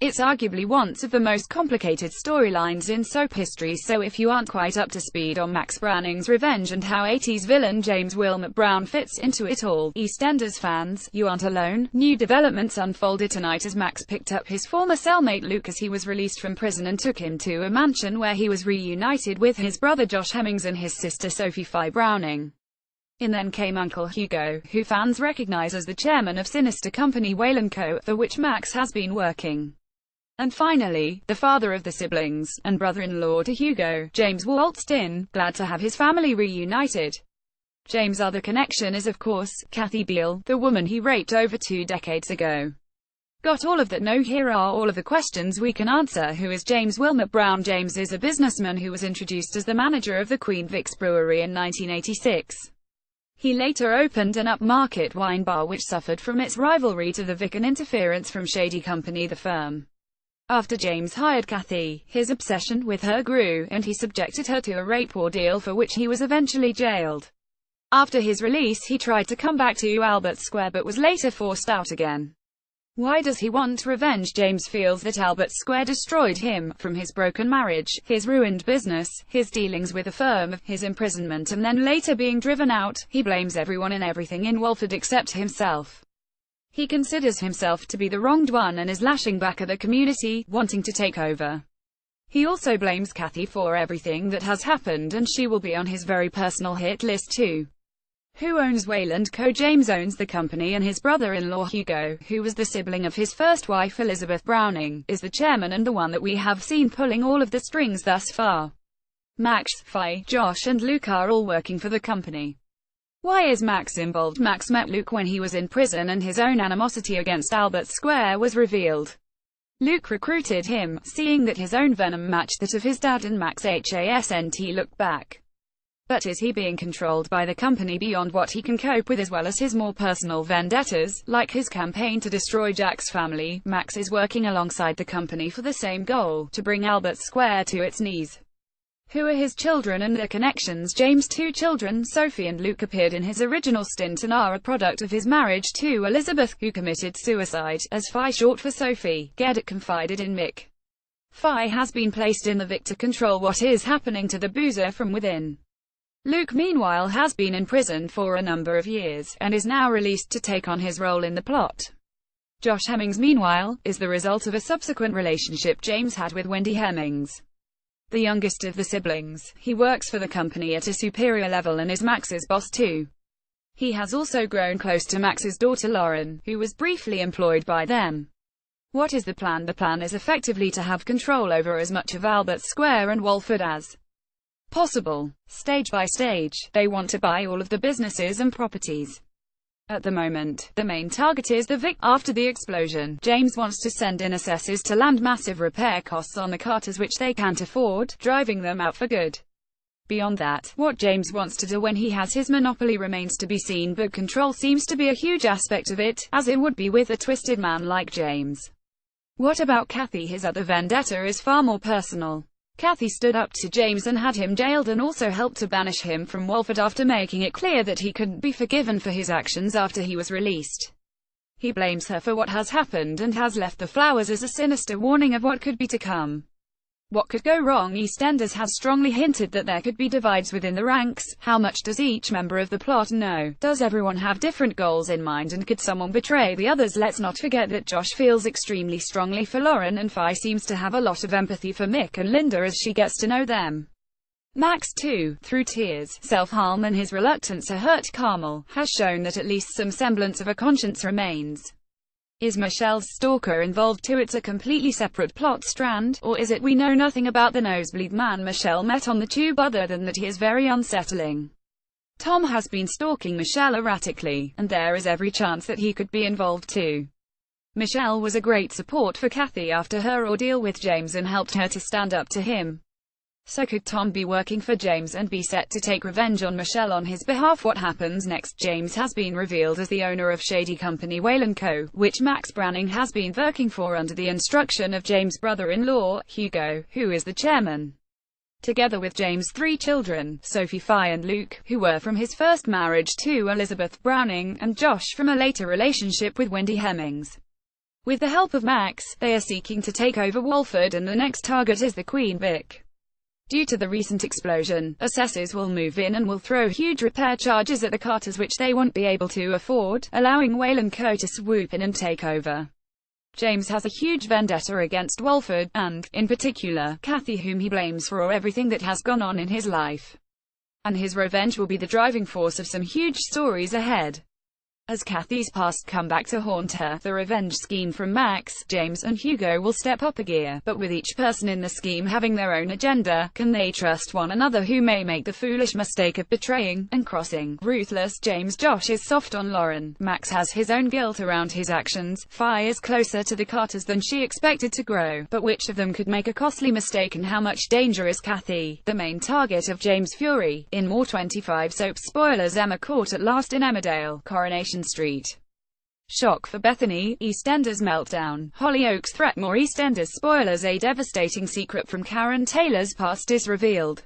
It's arguably one of the most complicated storylines in soap history, so if you aren't quite up to speed on Max Branning's revenge and how 80s villain James WillmottBrown fits into it all, EastEnders fans, you aren't alone. New developments unfolded tonight as Max picked up his former cellmate Luke as he was released from prison and took him to a mansion where he was reunited with his brother Josh Hemmings and his sister Sophie Fye Browning. In then came Uncle Hugo, who fans recognize as the chairman of sinister company Whale & Co., for which Max has been working. And finally, the father of the siblings, and brother-in-law to Hugo, James waltzed in, glad to have his family reunited. James' other connection is of course, Kathy Beale, the woman he raped over 2 decades ago. Got all of that? No, here are all of the questions we can answer. Who is James WillmottBrown? James is a businessman who was introduced as the manager of the Queen Vic's Brewery in 1986. He later opened an upmarket wine bar which suffered from its rivalry to the Vic and interference from shady company the firm. After James hired Kathy, his obsession with her grew, and he subjected her to a rape ordeal for which he was eventually jailed. After his release he tried to come back to Albert Square but was later forced out again. Why does he want revenge? James feels that Albert Square destroyed him, from his broken marriage, his ruined business, his dealings with the firm, his imprisonment and then later being driven out. He blames everyone and everything in Walford except himself. He considers himself to be the wronged one and is lashing back at the community, wanting to take over. He also blames Kathy for everything that has happened, and she will be on his very personal hit list too. Who owns Whale & Co? James owns the company, and his brother-in-law Hugo, who was the sibling of his first wife Elizabeth Browning, is the chairman and the one that we have seen pulling all of the strings thus far. Max, Fye, Josh and Luke are all working for the company. Why is Max involved? Max met Luke when he was in prison and his own animosity against Albert Square was revealed. Luke recruited him, seeing that his own venom matched that of his dad, and Max hasn't looked back. But is he being controlled by the company beyond what he can cope with, as well as his more personal vendettas, like his campaign to destroy Jack's family? Max is working alongside the company for the same goal, to bring Albert Square to its knees. Who are his children and their connections? James' 2 children, Sophie and Luke, appeared in his original stint and are a product of his marriage to Elizabeth, who committed suicide, as Fye, short for Sophie, Geddet confided in Mick. Fye has been placed in the Vic to control what is happening to the boozer from within. Luke meanwhile has been in prison for a number of years, and is now released to take on his role in the plot. Josh Hemmings meanwhile, is the result of a subsequent relationship James had with Wendy Hemmings, the youngest of the siblings. He works for the company at a superior level and is Max's boss too. He has also grown close to Max's daughter Lauren, who was briefly employed by them. What is the plan? The plan is effectively to have control over as much of Albert Square and Walford as possible. Stage by stage, they want to buy all of the businesses and properties. At the moment, the main target is the Vic. After the explosion, James wants to send in assessors to land massive repair costs on the Carters which they can't afford, driving them out for good. Beyond that, what James wants to do when he has his monopoly remains to be seen, but control seems to be a huge aspect of it, as it would be with a twisted man like James. What about Kathy? His other vendetta is far more personal. Kathy stood up to James and had him jailed, and also helped to banish him from Walford after making it clear that he couldn't be forgiven for his actions after he was released. He blames her for what has happened and has left the flowers as a sinister warning of what could be to come. What could go wrong? EastEnders has strongly hinted that there could be divides within the ranks. How much does each member of the plot know? Does everyone have different goals in mind, and could someone betray the others? Let's not forget that Josh feels extremely strongly for Lauren, and Fye seems to have a lot of empathy for Mick and Linda as she gets to know them. Max too, through tears, self-harm and his reluctance to hurt Carmel, has shown that at least some semblance of a conscience remains. Is Michelle's stalker involved too? It's a completely separate plot strand, or is it we know nothing about the nosebleed man Michelle met on the tube other than that he is very unsettling? Tom has been stalking Michelle erratically, and there is every chance that he could be involved too. Michelle was a great support for Kathy after her ordeal with James and helped her to stand up to him. So could Tom be working for James and be set to take revenge on Michelle on his behalf? What happens next? James has been revealed as the owner of shady company Whale & Co., which Max Branning has been working for under the instruction of James' brother-in-law, Hugo, who is the chairman. Together with James' 3 children, Sophie, Fye and Luke, who were from his first marriage to Elizabeth Browning, and Josh from a later relationship with Wendy Hemmings. With the help of Max, they are seeking to take over Walford, and the next target is the Queen Vic. Due to the recent explosion, assessors will move in and will throw huge repair charges at the Carters which they won't be able to afford, allowing Whale & Co. to swoop in and take over. James has a huge vendetta against Walford, and, in particular, Kathy, whom he blames for everything that has gone on in his life. And his revenge will be the driving force of some huge stories ahead. As Kathy's past come back to haunt her, the revenge scheme from Max, James and Hugo will step up a gear, but with each person in the scheme having their own agenda, can they trust one another who may make the foolish mistake of betraying and crossing? Ruthless James Josh is soft on Lauren. Max has his own guilt around his actions. Fi is closer to the Carters than she expected to grow, but which of them could make a costly mistake, and how much danger is Kathy, the main target of James' fury? In more 25 soap spoilers, Emma caught at last in Emmerdale, Coronation Street. Shock for Bethany, EastEnders meltdown, Hollyoaks threat. More EastEnders spoilers. A devastating secret from Karen Taylor's past is revealed.